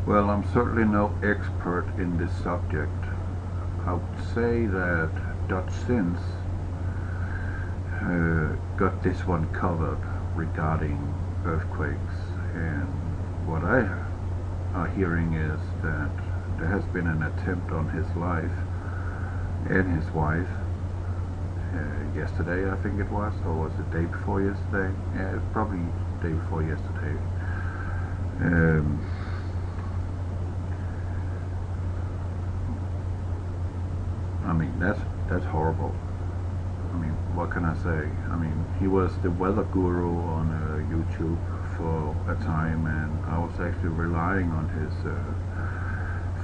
Well, I'm certainly no expert in this subject. I would say that dutchsinse got this one covered regarding earthquakes, and what I are hearing is that there has been an attempt on his life and his wife yesterday, I think it was, or was it the day before yesterday? Yeah, probably the day before yesterday. Um, I mean, that's horrible. I mean, what can I say? I mean, he was the weather guru on YouTube for a time, and I was actually relying on his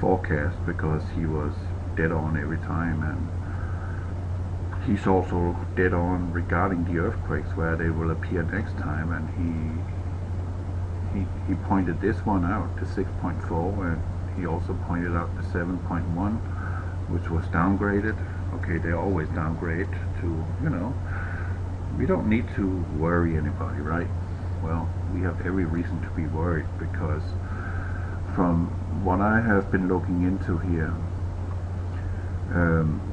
forecast because he was dead on every time, and he's also dead on regarding the earthquakes where they will appear next time, and he pointed this one out, the 6.4, and he also pointed out the 7.1, which was downgraded. Okay, they always downgrade to, we don't need to worry anybody, right? Well, we have every reason to be worried because from what I have been looking into here,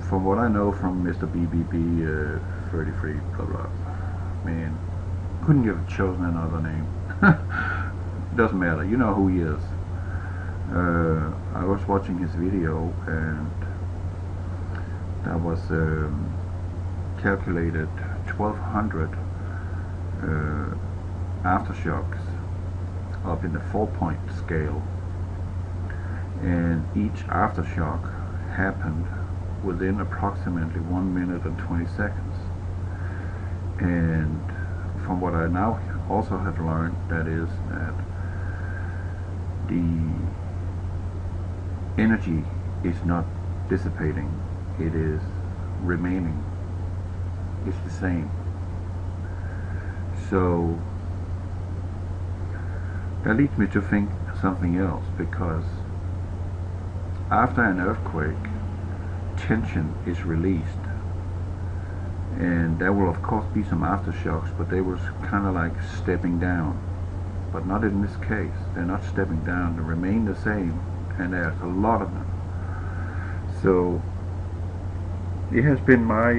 from what I know from Mr. BBB 33, blah blah, man, couldn't have chosen another name. Doesn't matter, you know who he is. I was watching his video, and that was calculated 1200 aftershocks up in the 4-point scale, and each aftershock happened within approximately 1 minute and 20 seconds. And from what I now also have learned, that is that the energy is not dissipating, it is remaining. It's the same. So that leads me to think something else, because after an earthquake, tension is released, and there will of course be some aftershocks, but they were kind of like stepping down. But not in this case. They're not stepping down, they remain the same, and there's a lot of them. So it has been my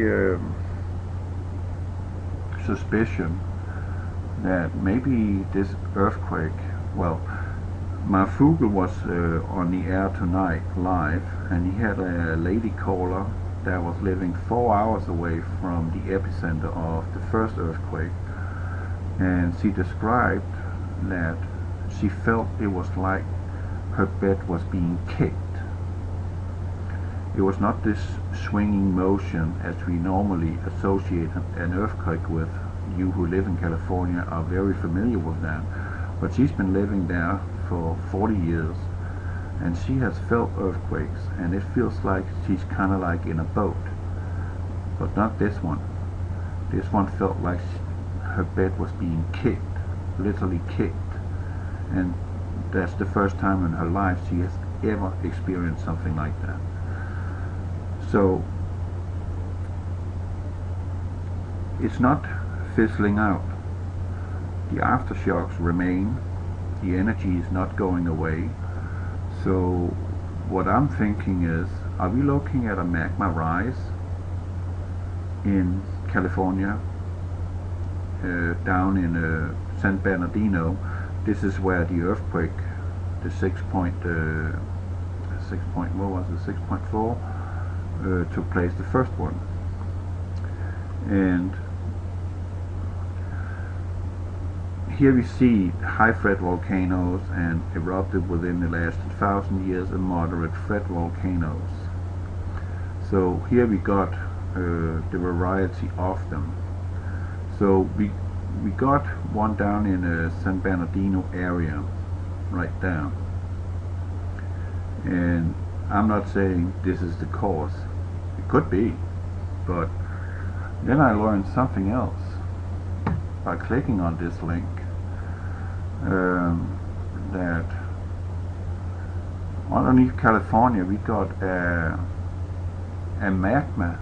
suspicion that maybe this earthquake, well, my Fugel was on the air tonight live, and he had a lady caller that was living 4 hours away from the epicenter of the first earthquake, and she described that she felt it was like her bed was being kicked. It was not this swinging motion as we normally associate an earthquake with. You who live in California are very familiar with that, but she's been living there for 40 years, and she has felt earthquakes, and it feels like she's kind of like in a boat. But not this one. This one felt like her bed was being kicked, literally kicked, and that's the first time in her life she has ever experienced something like that. So it's not fizzling out. The aftershocks remain. The energy is not going away. So what I'm thinking is, are we looking at a magma rise in California, down in San Bernardino? This is where the earthquake, the 6.4 took place, the first one. And here we see high threat volcanoes, and erupted within the last 1,000 years and moderate threat volcanoes. So here we got the variety of them. So we got one down in the San Bernardino area, right down. And I'm not saying this is the cause. It could be, but then I learned something else by clicking on this link, that underneath California we got a magma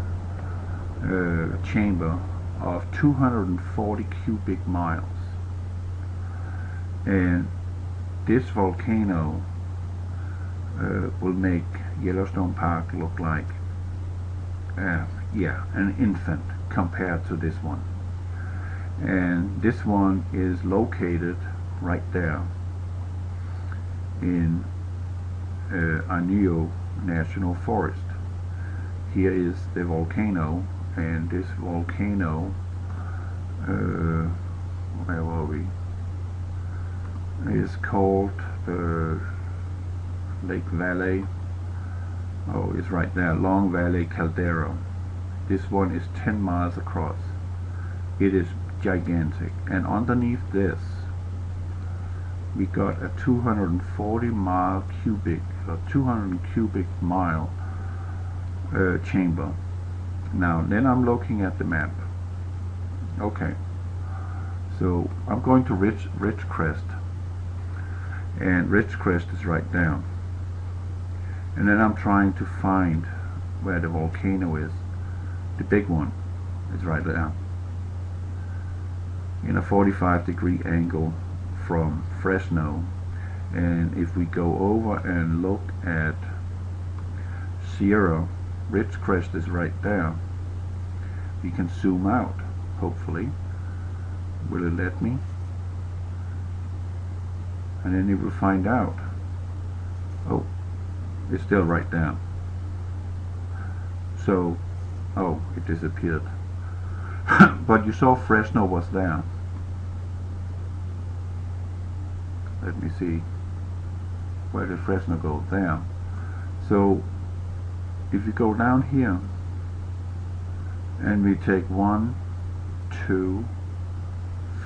chamber of 240 cubic miles, and this volcano will make Yellowstone Park look like an infant compared to this one. And this one is located right there in Arneo National Forest. Here is the volcano, and this volcano, where were we, is called Lake Valley. Oh, it's right there, Long Valley Caldera. This one is 10 miles across. It is gigantic, and underneath this we got a 240 cubic mile chamber. Now then I'm looking at the map. Okay, so I'm going to Ridgecrest, and Ridgecrest is right down, and then I'm trying to find where the volcano is. The big one is right there in a 45-degree angle from Fresno. And if we go over and look at Sierra, Ridgecrest is right there. We can zoom out, hopefully. Will it let me? And then you will find out. Oh, it's still right there. So, oh, it disappeared. But you saw Fresno was there. Let me see. Where did Fresno go? There. So if you go down here and we take 1, 2,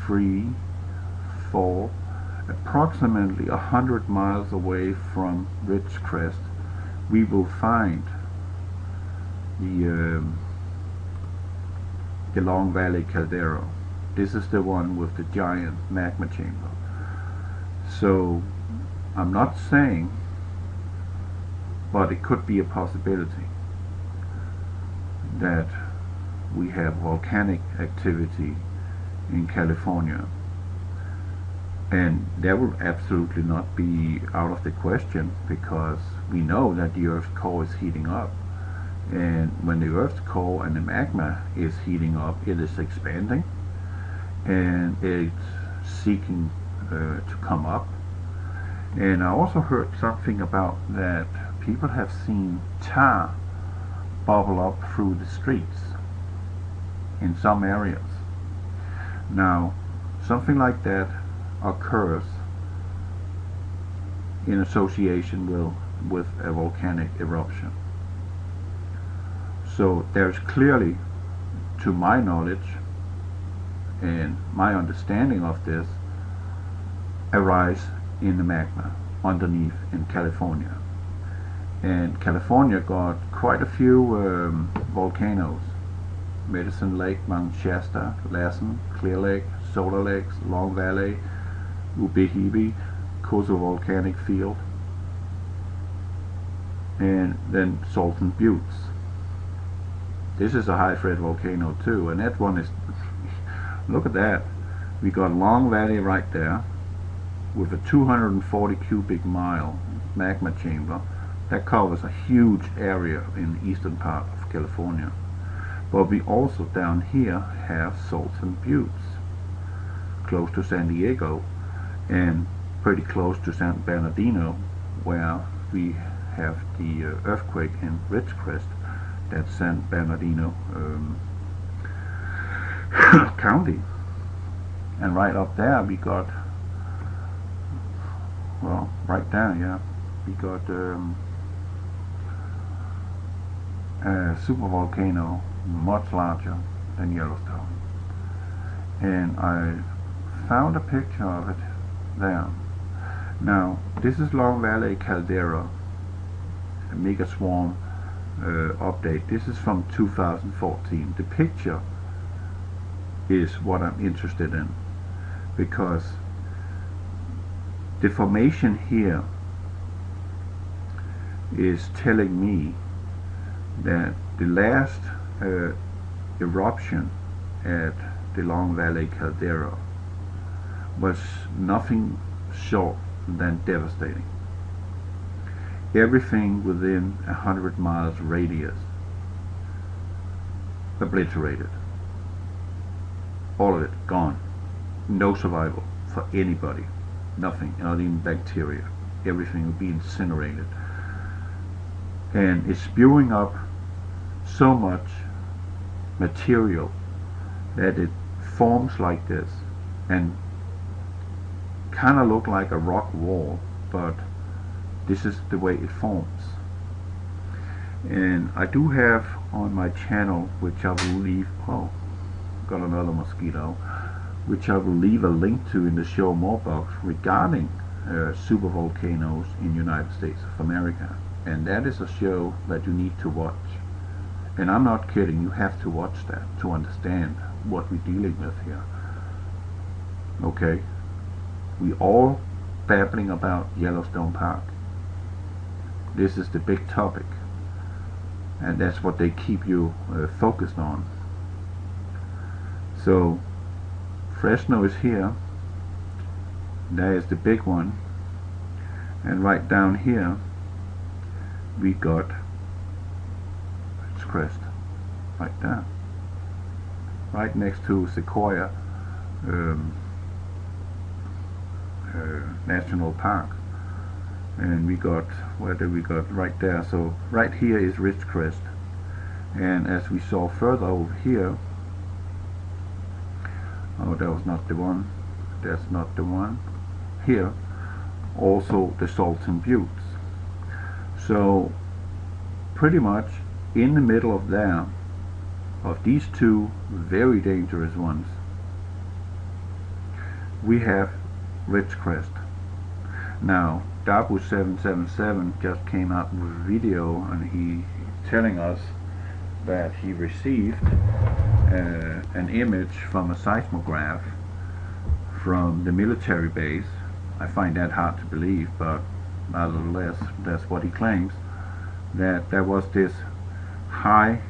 3, 4, approximately 100 miles away from Ridgecrest, we will find the Long Valley Caldera. This is the one with the giant magma chamber. So I'm not saying, but it could be a possibility that we have volcanic activity in California, and that will absolutely not be out of the question, because we know that the Earth's core is heating up, and when the Earth's core and the magma is heating up, it is expanding and it's seeking to come up. And I also heard something about that people have seen tar bubble up through the streets in some areas. Now, something like that occurs in association with a volcanic eruption. So there's clearly, to my knowledge and my understanding of this, a rise in the magma underneath in California. And California got quite a few volcanoes: Medicine Lake, Mount Shasta, Lassen, Clear Lake, Solar Lakes, Long Valley, Ubehebe, Coso Volcanic Field, and then Salton Buttes. This is a high threat volcano too, and that one is, look at that. We got Long Valley right there with a 240 cubic mile magma chamber that covers a huge area in the eastern part of California. But we also down here have Salton Buttes, close to San Diego and pretty close to San Bernardino, where we have the earthquake in Ridgecrest. That's San Bernardino County. And right up there we got, well, right there, yeah, we got a supervolcano much larger than Yellowstone. And I found a picture of it there. Now, this is Long Valley Caldera, a mega swarm update. This is from 2014. The picture is what I'm interested in, because the formation here is telling me that the last eruption at the Long Valley Caldera was nothing short than devastating. everything within 100 miles radius obliterated. All of it gone. No survival for anybody. Nothing, not even bacteria. Everything will be incinerated. And it's spewing up so much material that it forms like this and kind of look like a rock wall, but this is the way it forms. And I do have on my channel, which I will leave, oh, got another mosquito, which I will leave a link to in the show more box regarding supervolcanoes in the United States of America. And that is a show that you need to watch. And I'm not kidding, you have to watch that to understand what we're dealing with here. Okay? We all babbling about Yellowstone Park. This is the big topic. And that's what they keep you focused on. So, Fresno is here. That is the big one. And right down here, we got Ridgecrest. Right there. Right next to Sequoia National Park. And we got, where did we got? Right there. So right here is Ridgecrest. And as we saw further over here, oh, that was not the one. That's not the one. Here, also the Salton Buttes. So pretty much in the middle of there, of these two very dangerous ones, we have Ridgecrest. Now, Dabu 777 just came out with a video, and he's telling us that he received an image from a seismograph from the military base. I find that hard to believe, but nevertheless, that's what he claims, that there was this high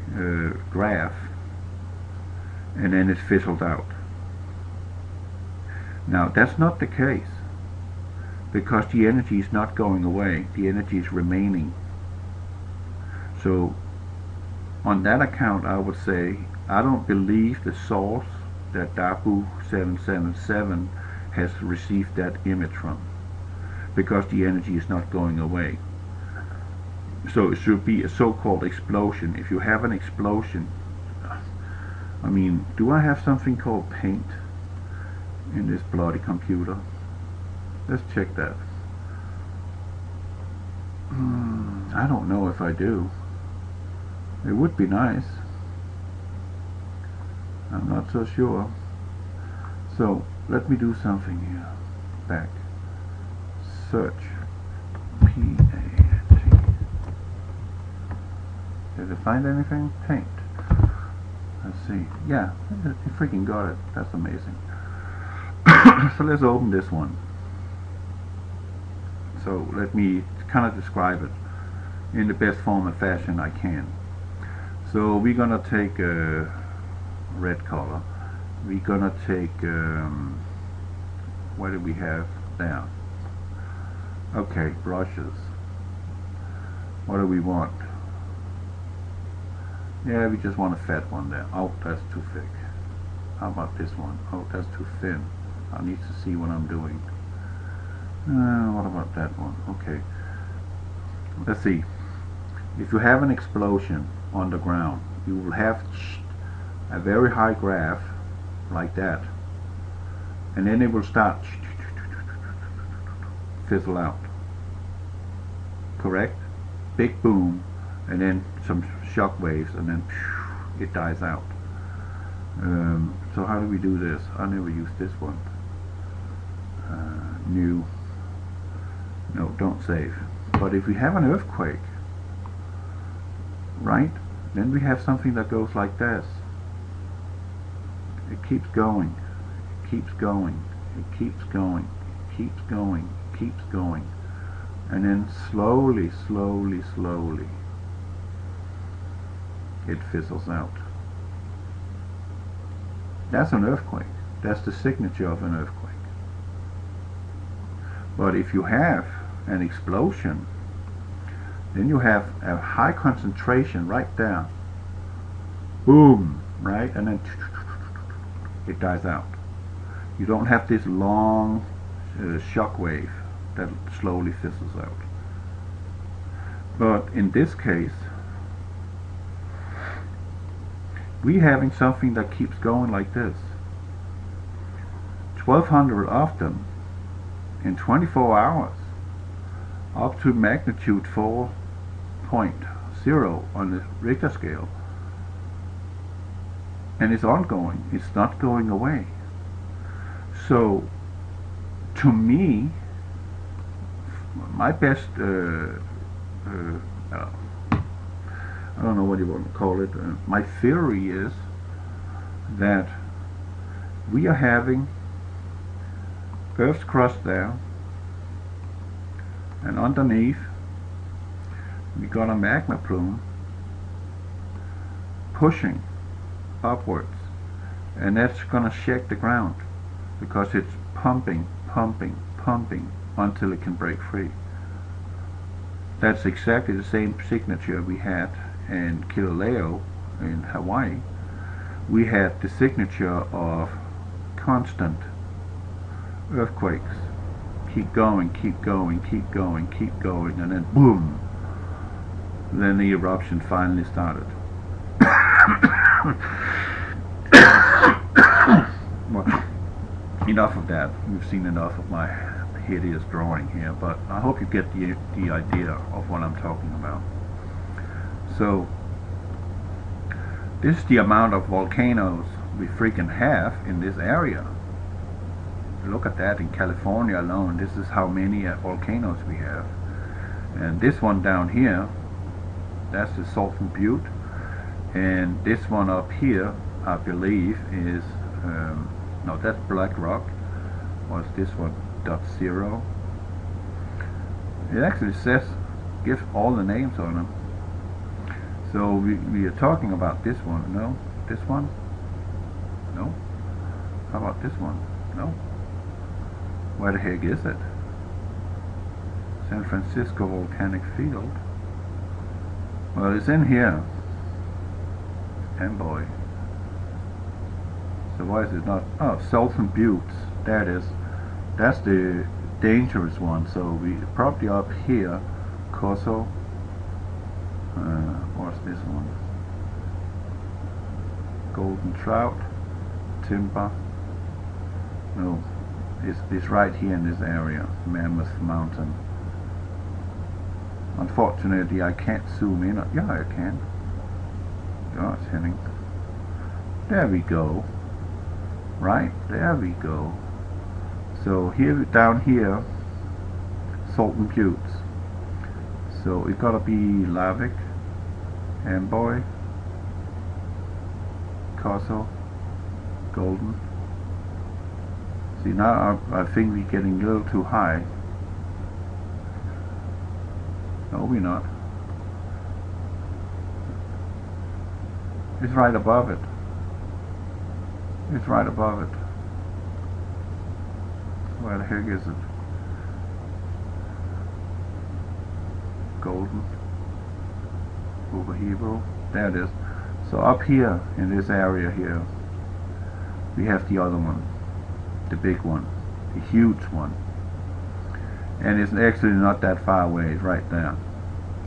graph, and then it fizzled out. Now, that's not the case, because the energy is not going away, the energy is remaining. So on that account, I would say I don't believe the source that Dabu 777 has received that image from, because the energy is not going away. So it should be a so-called explosion. If you have an explosion, I mean, do I have something called paint in this bloody computer? Let's check that. I don't know if I do. It would be nice. I'm not so sure. So let me do something here. Back. Search. P-A-T. Did it find anything? Paint. Let's see. Yeah, it freaking got it. That's amazing. So let's open this one. So let me kind of describe it in the best form and fashion I can. So we're gonna take a red color. We're gonna take what do we have there? Okay, brushes. What do we want? Yeah, we just want a fat one there. Oh, that's too thick. How about this one? Oh, that's too thin. I need to see what I'm doing. What about that one? Okay. Let's see. If you have an explosion on the ground, you will have a very high graph like that, and then it will start fizzle out. Correct? Big boom, and then some shock waves, and then it dies out. So how do we do this? I never used this one. New. No, don't save. But if we have an earthquake, right, then we have something that goes like this. It keeps going, it keeps going, it keeps going, it keeps going, it keeps going, and then slowly, slowly, slowly, it fizzles out. That's an earthquake. That's the signature of an earthquake. But if you have an explosion, Then you have a high concentration right there. Boom, right? And then it dies out. You don't have this long shock wave that slowly fizzles out. But in this case, we're having something that keeps going like this. 1200 of them in 24 hours, up to magnitude 4.0 on the Richter scale. And it's ongoing, it's not going away. So, to me, my best, I don't know what you want to call it, my theory is that we are having Earth's crust there, and underneath we got a magma plume pushing upwards, and that's gonna shake the ground because it's pumping until it can break free. That's exactly the same signature we had in Kilauea in Hawaii. We had the signature of constant earthquakes. Keep going, and then boom, then the eruption finally started. Well, enough of that. You've seen enough of my hideous drawing here, but I hope you get the idea of what I'm talking about. So this is the amount of volcanoes we freaking have in this area. Look at that. In California alone, this is how many volcanoes we have. And this one down here, that's the Salton Butte, and this one up here, I believe, is no, that's Black Rock. What's this one? .0. It actually says, gives all the names on them. So we are talking about this one. No, this one. No. How about this one? No. Where the heck is it? San Francisco Volcanic Field. Well, it's in here. And boy. So why is it not? Oh, Salton Buttes. There it is. That's the dangerous one. So we probably up here. Corso. What's this one? Golden Trout. Timber. No. It's right here in this area. Mammoth Mountain. Unfortunately, I can't zoom in. Yeah, I can. Oh, it's Henning. There we go. Right, there we go. So here, down here, Salton Buttes. So it gotta be Lavic, Amboy, Corso, Golden. See, now I think we're getting a little too high. No, we're not. It's right above it. It's right above it. Where the heck is it? Golden. Over Hebrew. There it is. So up here in this area here, we have the other one. The big one. The huge one. And it's actually not that far away. It's right there.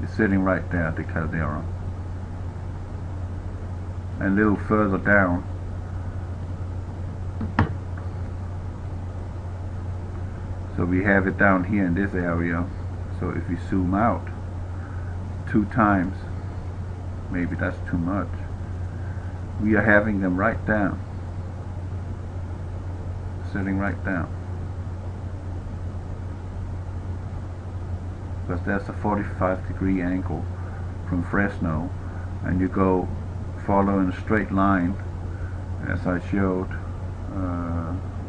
It's sitting right there at the caldera. And a little further down, so we have it down here in this area. So if we zoom out 2 times, maybe that's too much, we are having them right down, sitting right down, because that's a 45-degree angle from Fresno, and you go follow in a straight line, as I showed.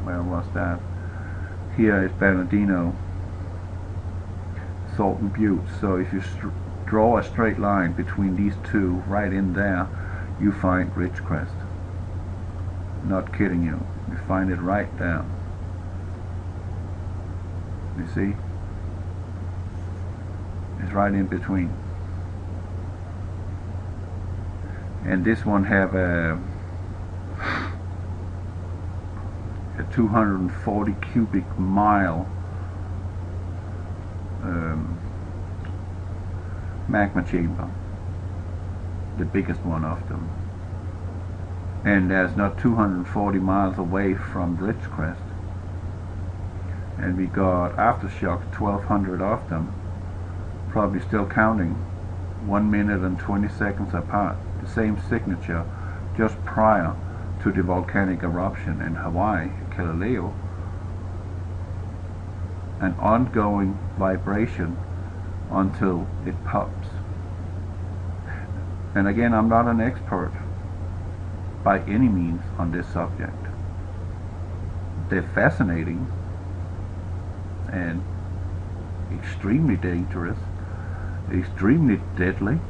Where was that? Here is Bernardino, Salton Buttes. So if you draw a straight line between these two, right in there, you find Ridgecrest. Not kidding you. You find it right there. You see? It's right in between. and this one have a 240 cubic mile magma chamber, the biggest one of them, and that's not 240 miles away from Ridgecrest, and we got aftershocks 1200 of them, probably still counting, 1 minute and 20 seconds apart, the same signature just prior to the volcanic eruption in Hawaii, Kilauea, an ongoing vibration until it pops. And again, I'm not an expert by any means on this subject. They're fascinating and extremely dangerous, extremely deadly,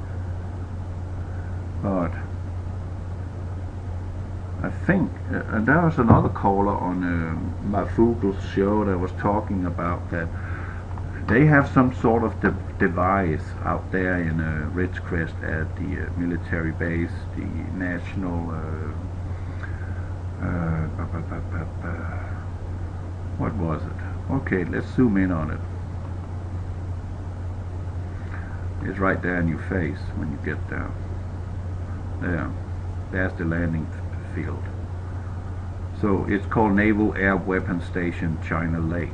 but I think, and there was another caller on my Fugel's show that was talking about that they have some sort of device out there in Ridgecrest at the military base, the national what was it? Okay, let's zoom in on it. It's right there in your face when you get down. There, there's the landing field. So it's called Naval Air Weapons Station China Lake.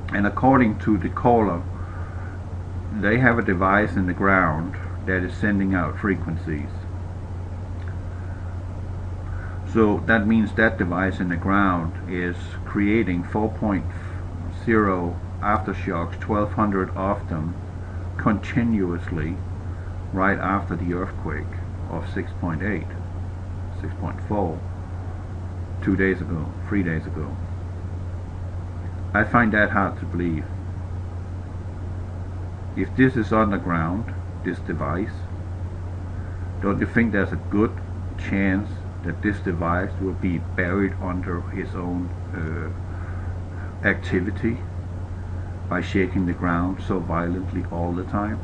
And according to the caller, they have a device in the ground that is sending out frequencies. So that means that device in the ground is creating 4.0 aftershocks, 1200 of them, continuously right after the earthquake of 6.8, 6.4, 2 days ago, 3 days ago. I find that hard to believe. If this is underground, this device, don't you think there's a good chance that this device will be buried under its own activity by shaking the ground so violently all the time?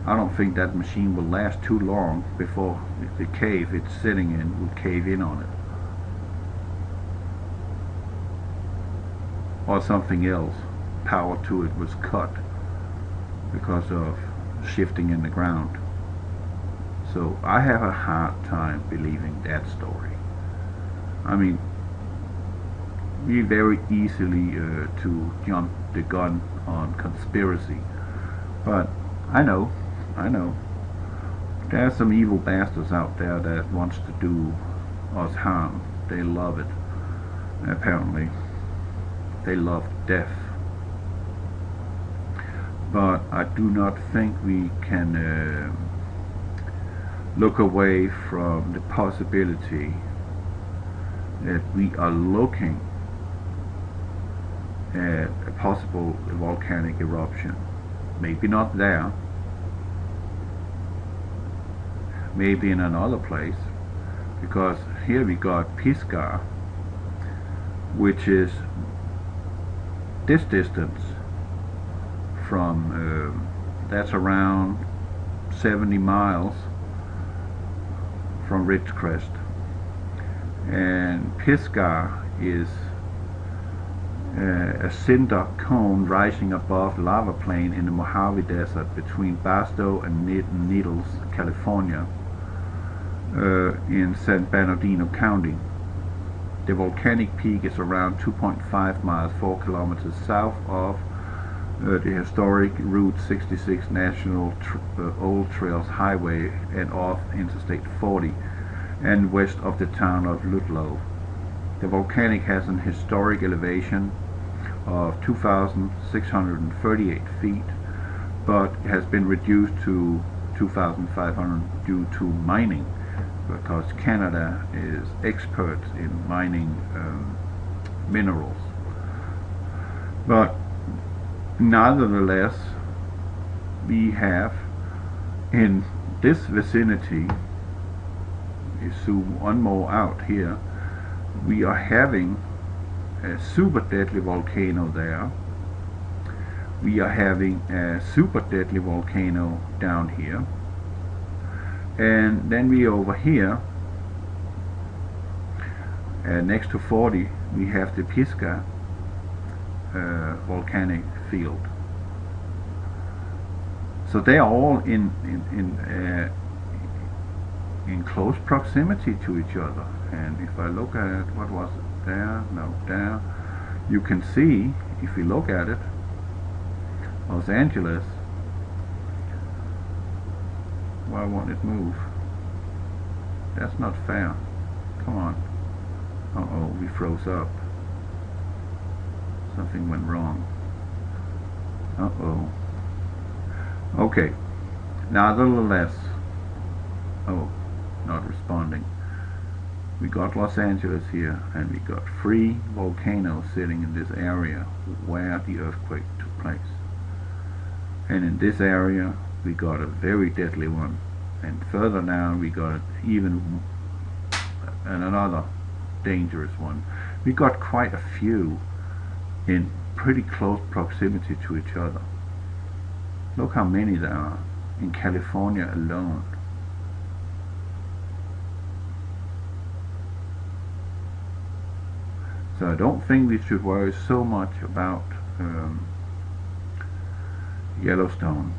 I don't think that machine will last too long before the cave it's sitting in will cave in on it. Or something else, power to it was cut because of shifting in the ground. So I have a hard time believing that story. I mean, we very easily to jump the gun on conspiracy, but I know there's some evil bastards out there that wants to do us harm. They love it. Apparently they love death, but I do not think we can look away from the possibility that we are looking at a possible volcanic eruption. Maybe not there, maybe in another place, because here we got Pisgah, which is this distance from that's around 70 miles from Ridgecrest, and Pisgah is a cinder cone rising above lava plain in the Mojave Desert between Barstow and Needles, California, in San Bernardino County. The volcanic peak is around 2.5 miles, 4 kilometers south of the historic Route 66 National Old Trails Highway and off Interstate 40, and west of the town of Ludlow. The volcanic has an historic elevation of 2,638 feet, but has been reduced to 2,500 due to mining, because Canada is expert in mining minerals. But nevertheless, we have in this vicinity, you zoom one more out here, we are having a super deadly volcano there, we are having a super deadly volcano down here, and then we over here next to 40 we have the Pisca volcanic field. So they are all in close proximity to each other. And if I look at what was it there, no, there, you can see, if we look at it, Los Angeles, why won't it move? That's not fair. Come on. Uh-oh, we froze up. Something went wrong. Uh-oh. Okay. Nevertheless, oh, not responding. We got Los Angeles here, and we got 3 volcanoes sitting in this area where the earthquake took place. And in this area we got a very deadly one, and further down we got even another dangerous one. We got quite a few in pretty close proximity to each other. Look how many there are in California alone. So I don't think we should worry so much about Yellowstone.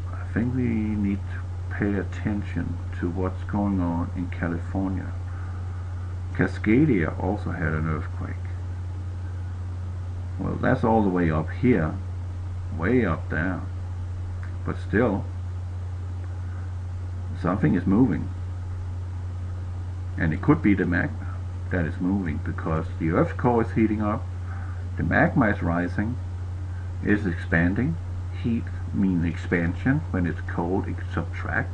I think we need to pay attention to what's going on in California. Cascadia also had an earthquake. Well, that's all the way up here, way up there, but still something is moving, and it could be the magma that is moving, because the Earth's core is heating up, the magma is rising, is expanding. Heat means expansion. When it's cold, it subtracts.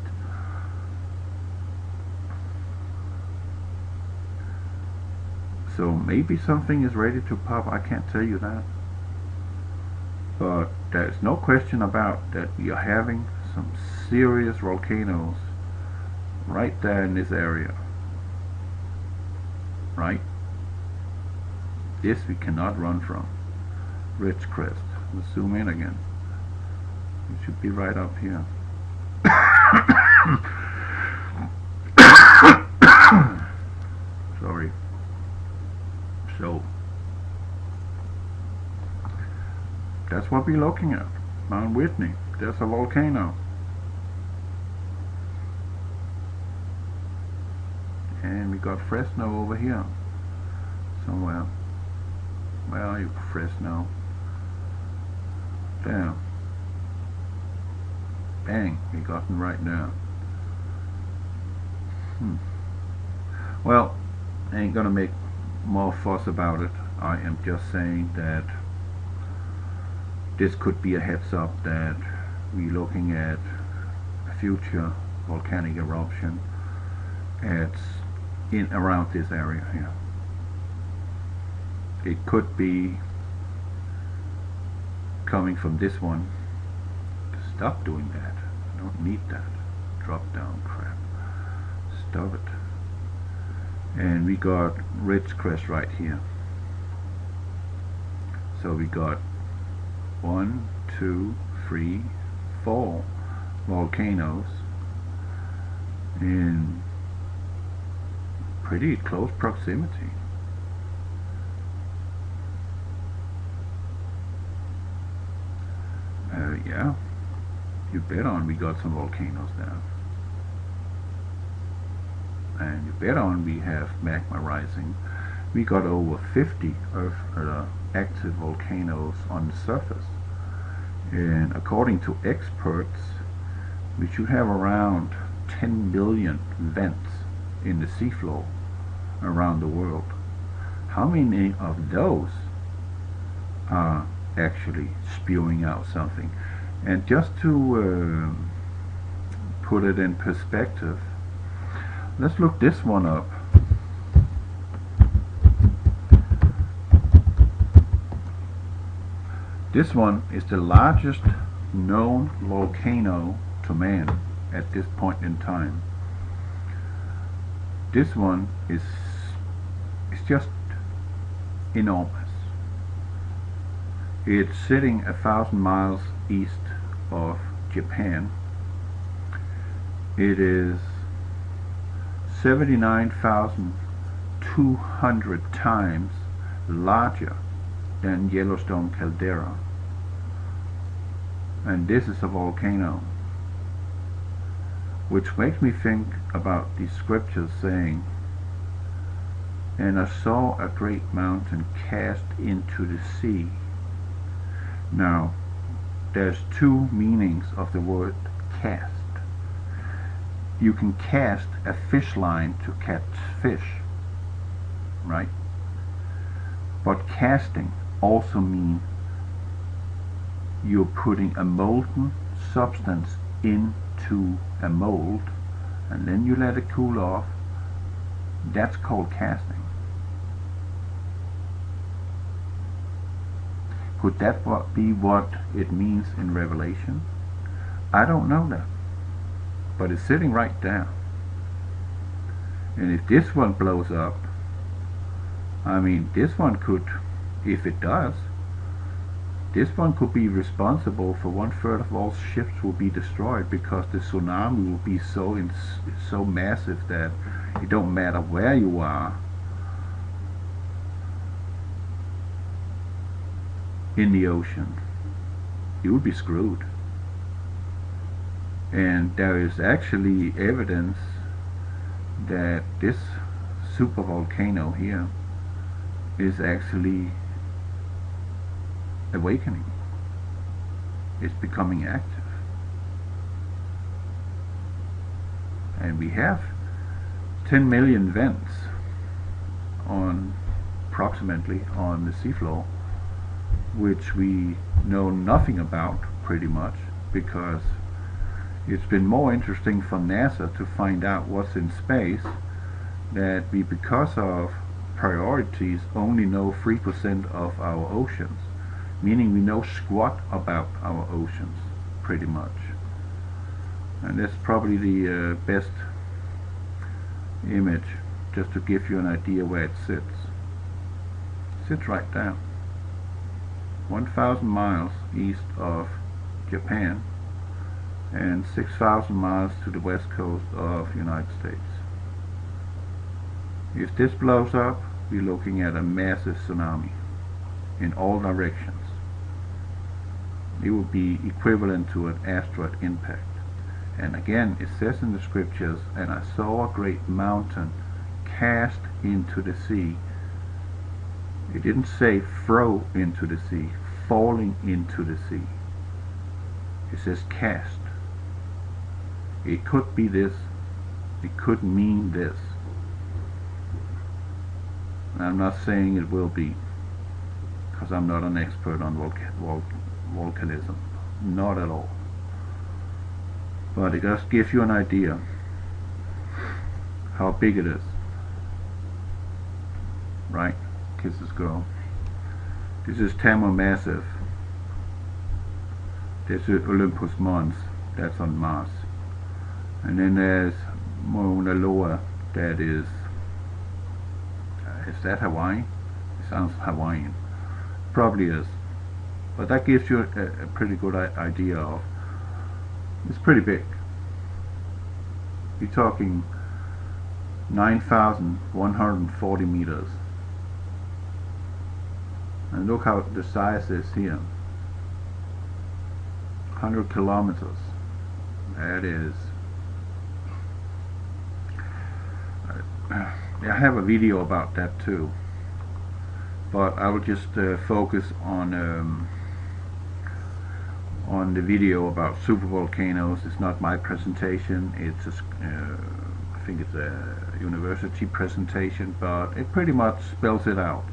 So maybe something is ready to pop. I can't tell you that, but there's no question about that we are having some serious volcanoes right there in this area. Right? This we cannot run from. Ridgecrest. Let's zoom in again. It should be right up here. Sorry. So that's what we're looking at. Mount Whitney. There's a volcano. And we got Fresno over here somewhere. Where are you, Fresno? There. Bang, we got him right now. Well, I ain't gonna make more fuss about it. I am just saying that this could be a heads up that we're looking at a future volcanic eruption around this area here. It could be coming from this one. Stop doing that. I don't need that drop down crap. Stop it. And we got Ridgecrest right here. So we got 1, 2, 3, 4 volcanoes in pretty close proximity. Yeah, you bet on we got some volcanoes now. And you bet on we have magma rising. We got over 50 active volcanoes on the surface. And according to experts, we should have around 10 billion vents in the seafloor around the world. How many of those are actually spewing out something? And just to put it in perspective, let's look this one up. This one is the largest known volcano to man at this point in time. This one is just enormous. It's sitting 1,000 miles east of Japan. It is 79,200 times larger than Yellowstone caldera, and this is a volcano, which makes me think about the scriptures saying, "And I saw a great mountain cast into the sea." Now, there's two meanings of the word cast. You can cast a fish line to catch fish, right? But casting also means you're putting a molten substance into a mold and then you let it cool off. That's called casting. Could that be what it means in Revelation? I don't know that, but it's sitting right down. And if this one blows up, I mean, this one could, if it does, this one could be responsible for 1/3 of all ships will be destroyed, because the tsunami will be so massive that it don't matter where you are in the ocean, you would be screwed. And there is actually evidence that this supervolcano here is actually awakening. It's becoming active. And we have 10 million vents on approximately on the seafloor, which we know nothing about pretty much, because it's been more interesting for NASA to find out what's in space, that we, because of priorities, only know 3% of our oceans, meaning we know squat about our oceans pretty much. And that's probably the best image, just to give you an idea where it sits. It sits right down 1,000 miles east of Japan and 6,000 miles to the west coast of the United States. If this blows up, we're looking at a massive tsunami in all directions. It would be equivalent to an asteroid impact. And again, it says in the scriptures, "And I saw a great mountain cast into the sea." It didn't say throw into the sea, falling into the sea. It says cast. It could be this, it could mean this. I'm not saying it will be, because I'm not an expert on volcanism, not at all. But it does give you an idea how big it is, right? Kisses girl. This is Tamar Massive. This is Olympus Mons, that's on Mars. And then there's Mauna Loa, that is that Hawaii? It sounds Hawaiian. Probably is. But that gives you a pretty good idea of, it's pretty big. You're talking 9,140 meters. And look how the size is here. 100 kilometers. That is. I have a video about that too, but I will just focus on the video about supervolcanoes. It's not my presentation. It's I think it's a university presentation, but it pretty much spells it out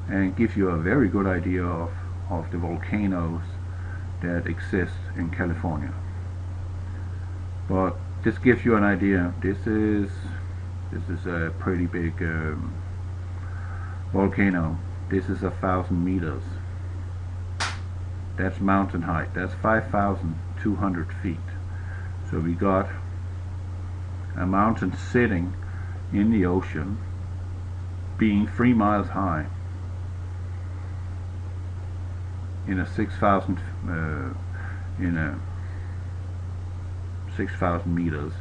and gives you a very good idea of the volcanoes that exist in California. But this gives you an idea. This is a pretty big volcano. This is 1,000 meters. That's mountain height. That's 5,200 feet. So we got a mountain sitting in the ocean, being 3 miles high. in a 6,000 in a 6,000 meters.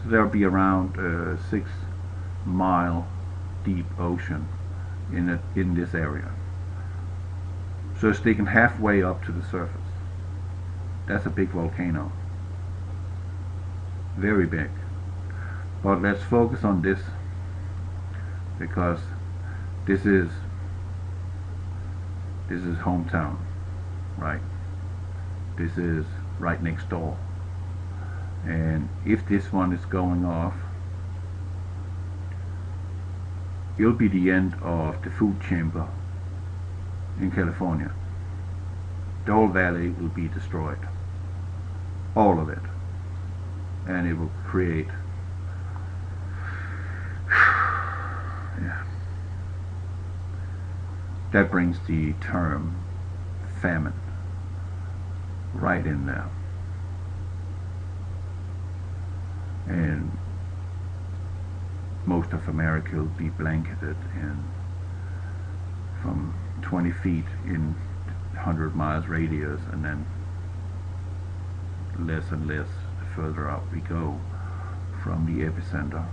So there'll be around 6-mile deep ocean in this area. So it's sticking halfway up to the surface. That's a big volcano. Very big. But let's focus on this, because this is hometown, right? This is right next door. And if this one is going off, it'll be the end of the food chamber in California. The whole valley will be destroyed. All of it. And it will create, yeah. That brings the term famine right in there. And most of America will be blanketed in from 20 feet in 100 miles radius, and then less and less the further out we go from the epicenter,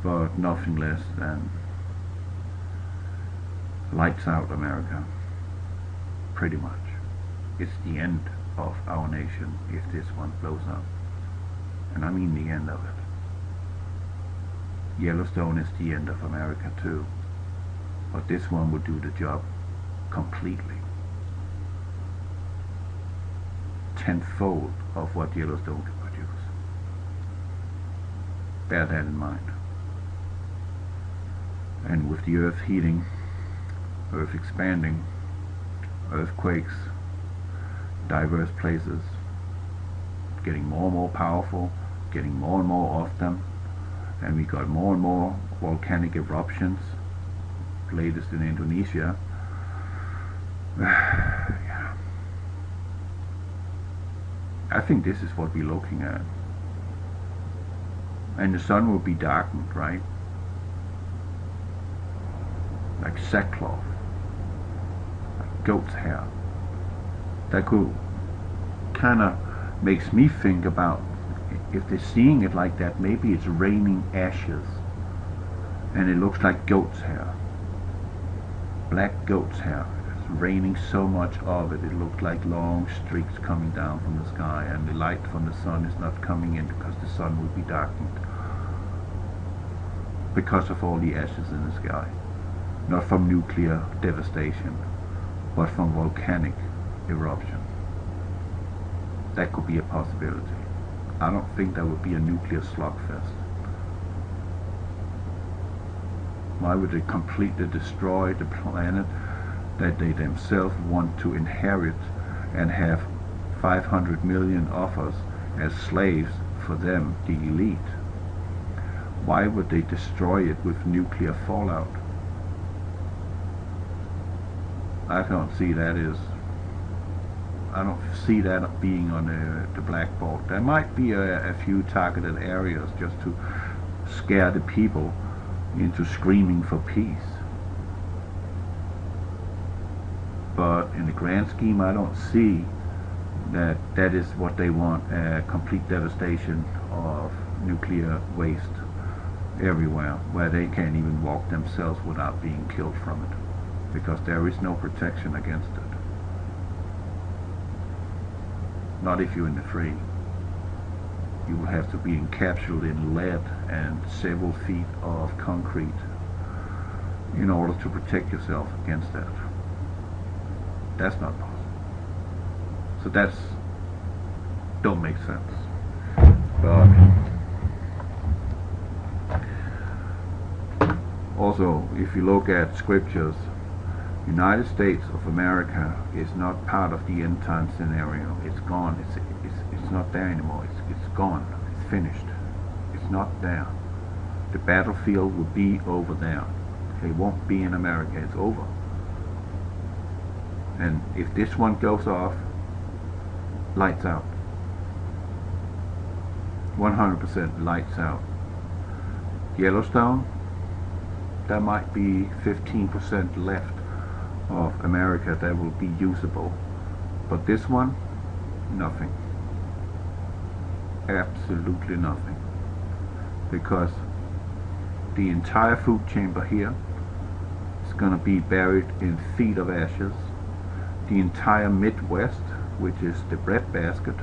but nothing less than lights out America, pretty much. It's the end of our nation if this one blows up, and I mean the end of it. Yellowstone is the end of America too, but this one will do the job completely. Tenfold of what Yellowstone can produce. Bear that in mind. And with the earth heating, earth expanding, earthquakes, diverse places, getting more and more powerful, getting more and more of them, and we got more and more volcanic eruptions, latest in Indonesia. Yeah. I think this is what we're looking at. And the sun will be darkened, right? Like sackcloth, like goat's hair. That cool kind of makes me think about, if they're seeing it like that, maybe it's raining ashes and it looks like goat's hair, black goat's hair. It's raining so much of it, it looks like long streaks coming down from the sky, and the light from the sun is not coming in because the sun will be darkened because of all the ashes in the sky. Not from nuclear devastation, but from volcanic eruption. That could be a possibility. I don't think that would be a nuclear slugfest. Why would they completely destroy the planet that they themselves want to inherit and have 500 million of us as slaves for them, the elite? Why would they destroy it with nuclear fallout? I don't see that being on the blackboard. There might be a few targeted areas just to scare the people into screaming for peace. But in the grand scheme, I don't see that is what they want, a complete devastation of nuclear waste everywhere, where they can't even walk themselves without being killed from it, because there is no protection against it. Not if you're in the free. You will have to be encapsulated in lead and several feet of concrete in order to protect yourself against that. That's not possible. So that's don't make sense. But also, if you look at scriptures, United States of America is not part of the end time scenario. It's gone. It's not there anymore. It's gone. It's finished. It's not there. The battlefield will be over there. It won't be in America. It's over. And if this one goes off, lights out. 100% lights out. Yellowstone, there might be 15% left of America that will be usable. But this one, nothing. Absolutely nothing. Because the entire food chamber here is going to be buried in feet of ashes. The entire Midwest, which is the breadbasket,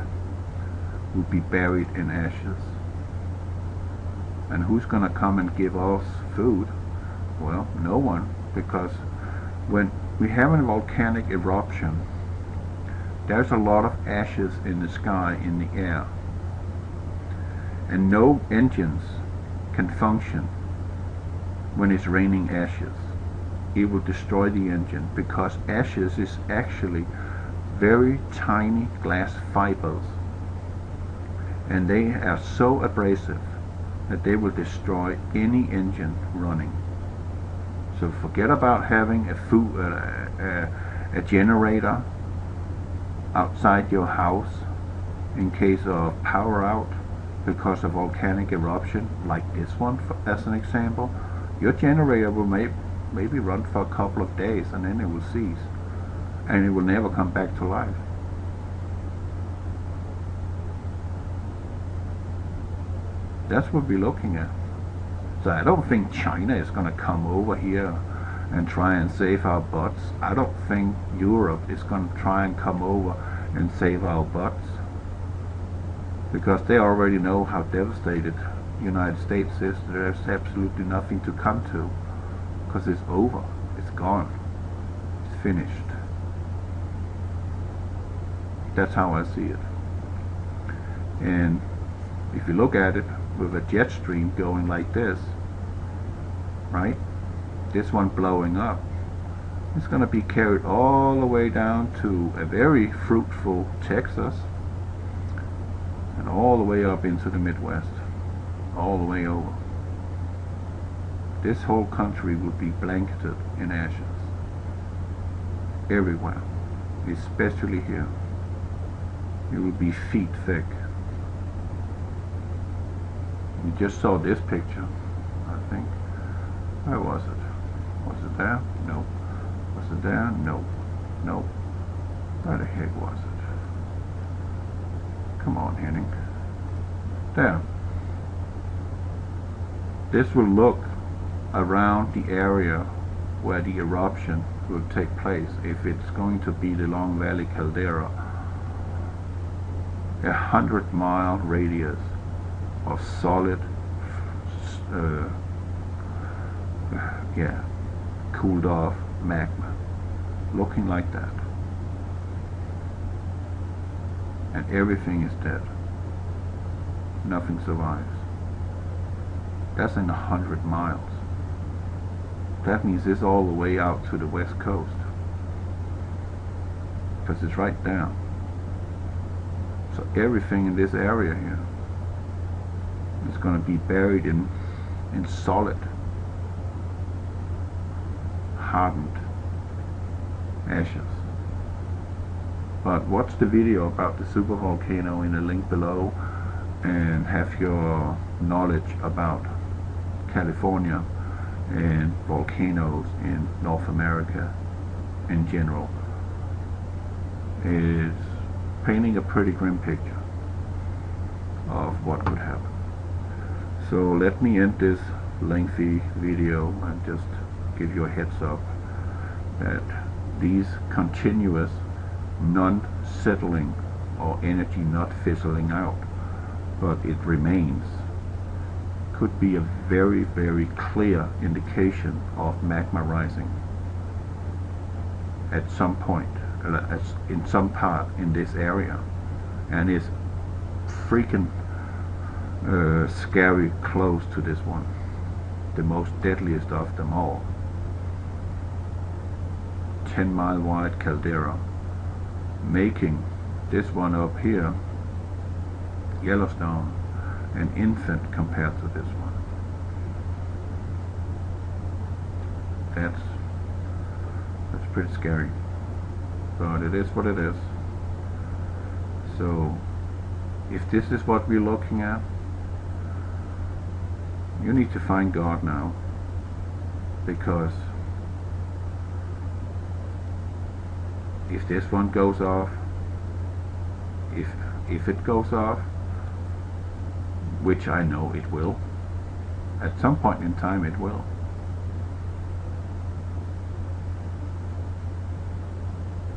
will be buried in ashes. And who's going to come and give us food? Well, no one, because when we have a volcanic eruption, there's a lot of ashes in the sky, in the air, and no engines can function when it's raining ashes. It will destroy the engine, because ashes is actually very tiny glass fibers, and they are so abrasive that they will destroy any engine running. So forget about having a generator outside your house in case of power out because of volcanic eruption, like this one as an example. Your generator will maybe run for a couple of days, and then it will cease, and it will never come back to life. That's what we're looking at. So I don't think China is going to come over here and try and save our butts. I don't think Europe is going to try and come over and save our butts, because they already know how devastated the United States is. There's absolutely nothing to come to, because it's over, it's gone, it's finished. That's how I see it. And if you look at it with a jet stream going like this, right, this one blowing up, it's going to be carried all the way down to a very fruitful Texas, and all the way up into the Midwest, all the way over. This whole country will be blanketed in ashes, everywhere, especially here. It will be feet thick. You just saw this picture, I think. Where was it? Was it there? No. Was it there? No. No. Where the heck was it? Come on, Henning. There. This will look around the area where the eruption will take place, if it's going to be the Long Valley caldera. 100-mile radius of solid, cooled off magma, looking like that. And everything is dead. Nothing survives. That's in 100 miles. That means it's all the way out to the west coast, because it's right down. So everything in this area here is going to be buried in solid, hardened ashes. But watch the video about the supervolcano in the link below, and have your knowledge about California and volcanoes in North America in general is painting a pretty grim picture of what could happen. So let me end this lengthy video and just give you a heads up that these continuous non-settling or energy not fizzling out, but it remains, could be a very, very clear indication of magma rising at some point, in some part in this area, and is freaking scary close to this one, the most deadliest of them all. 10-mile wide caldera, making this one up here, Yellowstone, an infant compared to this one. That's pretty scary, but it is what it is. So if this is what we're looking at, you need to find God now, because if this one goes off, if it goes off, which I know it will, at some point in time it will.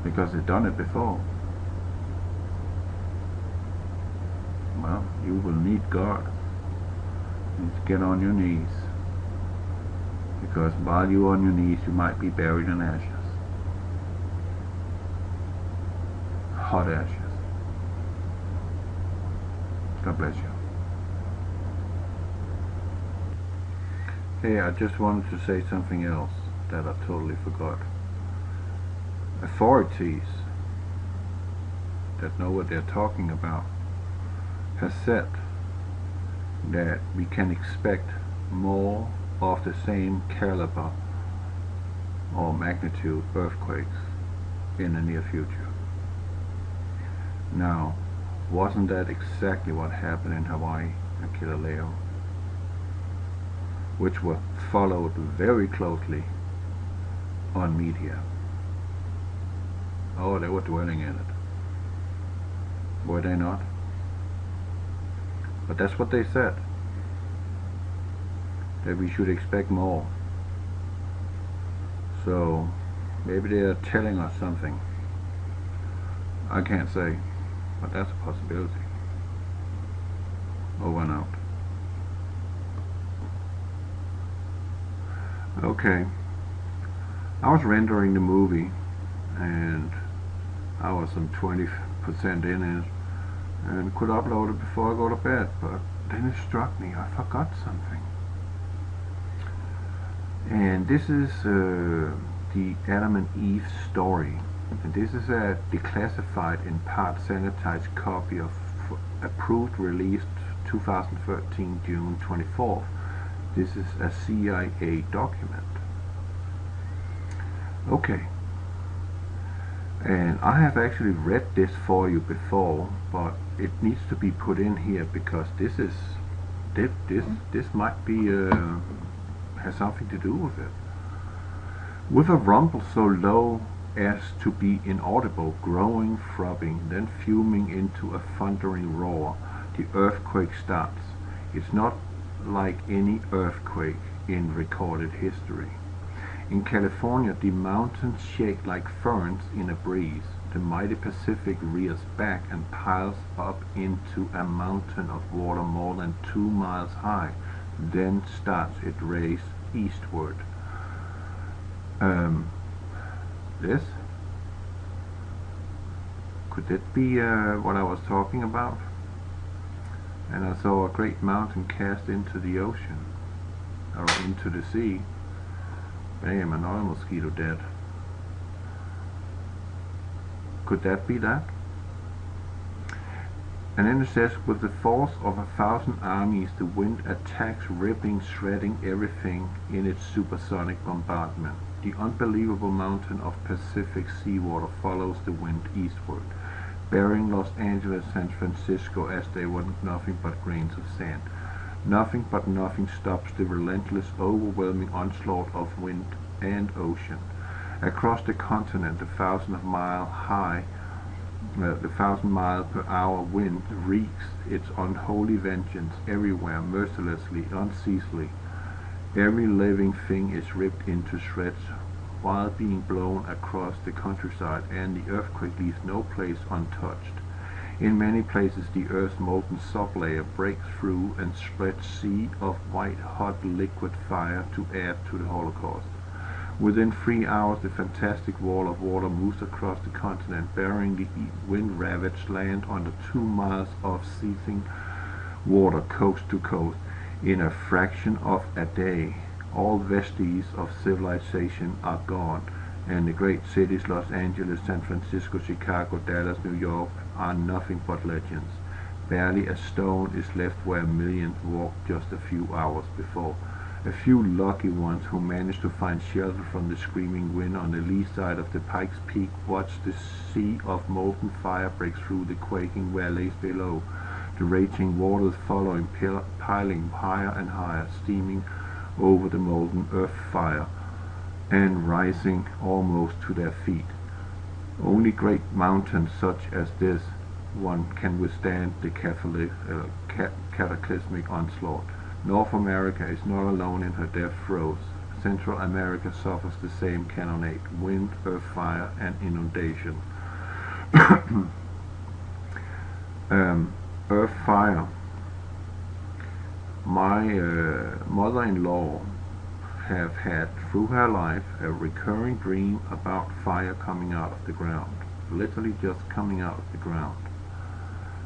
Because they've done it before. Well, you will need God. You need to get on your knees. Because while you're on your knees, you might be buried in ashes. Hot ashes. God bless you. Hey, I just wanted to say something else that I totally forgot. Authorities that know what they're talking about has said that we can expect more of the same caliber or magnitude earthquakes in the near future. Now, wasn't that exactly what happened in Hawaii and Kilauea, which were followed very closely on media? Oh, they were dwelling in it. Were they not? But that's what they said, that we should expect more. So maybe they are telling us something. I can't say, but that's a possibility. Over and out. Okay, I was rendering the movie and I was some 20% in it and could upload it before I go to bed, but then it struck me, I forgot something. And this is the Adam and Eve story, and this is a declassified in part sanitized copy of approved released 2013 June 24th. This is a CIA document. Okay. And I have actually read this for you before, but it needs to be put in here because this might be has something to do with it. With a rumble so low as to be inaudible, growing, throbbing, then fuming into a thundering roar, the earthquake starts. It's not like any earthquake in recorded history. In California, the mountains shake like ferns in a breeze. The mighty Pacific rears back and piles up into a mountain of water more than 2 miles high, then starts its race eastward. This? Could that be what I was talking about? And I saw a great mountain cast into the ocean, or into the sea. Bam, another mosquito dead. Could that be that? And then it says, with the force of 1,000 armies, the wind attacks, ripping, shredding everything in its supersonic bombardment. The unbelievable mountain of Pacific seawater follows the wind eastward, burying Los Angeles, San Francisco as they were nothing but grains of sand. Nothing but nothing stops the relentless, overwhelming onslaught of wind and ocean. Across the continent, the 1,000-mile per hour wind wreaks its unholy vengeance everywhere, mercilessly, unceasingly. Every living thing is ripped into shreds while being blown across the countryside, and the earthquake leaves no place untouched. In many places the Earth's molten sublayer breaks through and spreads sea of white-hot liquid fire to add to the Holocaust. Within 3 hours the fantastic wall of water moves across the continent, burying the wind-ravaged land under 2 miles of seething water coast to coast in a fraction of a day. All vestiges of civilization are gone, and the great cities Los Angeles, San Francisco, Chicago, Dallas, New York are nothing but legends. Barely a stone is left where millions walked just a few hours before. A few lucky ones who managed to find shelter from the screaming wind on the lee side of the Pikes Peak watch the sea of molten fire break through the quaking valleys below, the raging waters following, piling higher and higher, steaming over the molten earth fire and rising almost to their feet. Only great mountains such as this one can withstand the cataclysmic onslaught. North America is not alone in her death throes. Central America suffers the same cannonade, wind, earth fire, and inundation. Earth fire. My mother-in-law have had through her life a recurring dream about fire coming out of the ground, literally just coming out of the ground.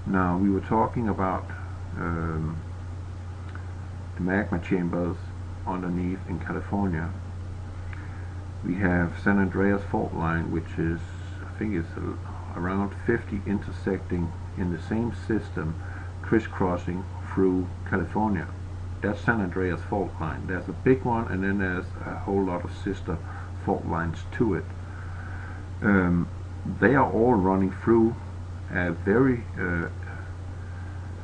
Now, we were talking about the magma chambers underneath in California. We have San Andreas fault line, which is, I think it's around 50 intersecting in the same system, crisscrossing through California. That's San Andreas fault line. There's a big one, and then there's a whole lot of sister fault lines to it. They are all running through a very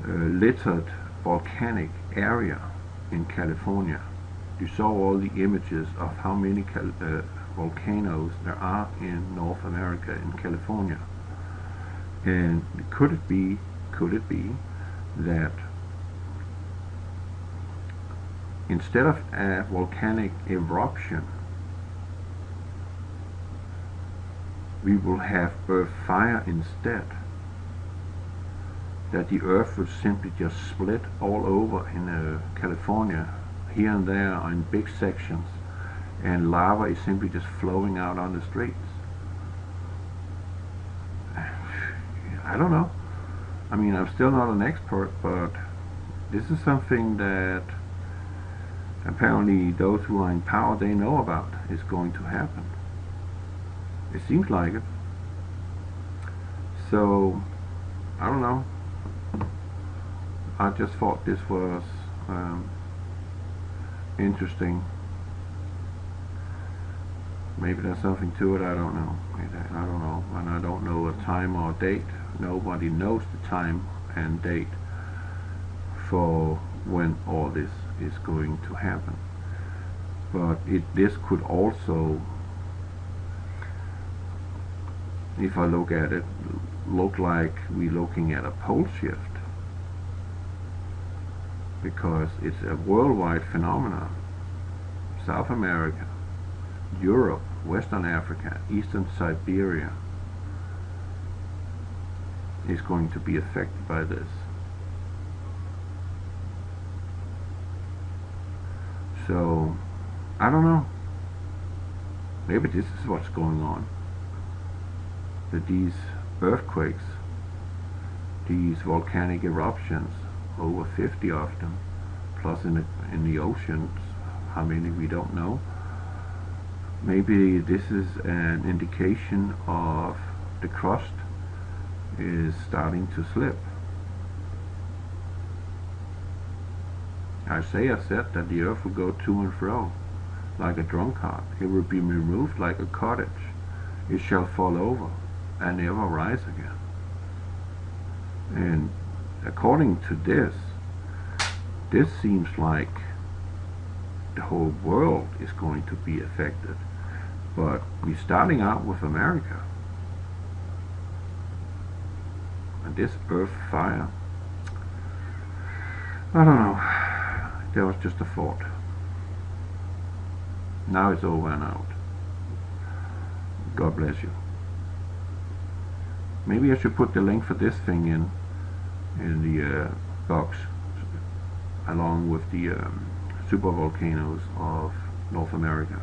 littered volcanic area in California. You saw all the images of how many volcanoes there are in North America, in California. And could it be that instead of a volcanic eruption, we will have earth fire instead? That the earth would simply just split all over in California, here and there in big sections, and lava is simply just flowing out on the streets. I don't know. I mean, I'm still not an expert, but this is something that apparently those who are in power, they know about is going to happen. It seems like it. So, I don't know. I just thought this was interesting. Maybe there's something to it, I don't know. I don't know. And I don't know a time or date. Nobody knows the time and date for when all this is going to happen. But this could also, if I look at it, look like we're looking at a pole shift, because it's a worldwide phenomenon. South America, Europe, Western Africa, Eastern Siberia is going to be affected by this. So, I don't know. Maybe this is what's going on. That these earthquakes, these volcanic eruptions, over 50 of them, plus in the oceans, how many we don't know. Maybe this is an indication of the crust is starting to slip. Isaiah said that the earth will go to and fro like a drunkard. It will be removed like a cottage. It shall fall over and never rise again. And according to this seems like the whole world is going to be affected. But we're starting out with America. And this earth fire, I don't know. That was just a thought. Now it's over and out. God bless you. Maybe I should put the link for this thing in the box, along with the supervolcanoes of North America.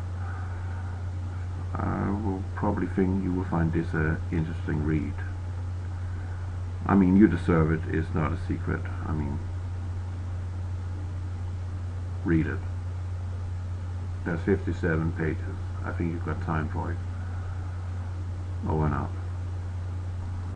I will probably think you will find this an interesting read. I mean, you deserve it. It's not a secret. I mean, read it. There's 57 pages. I think you've got time for it. Over and out.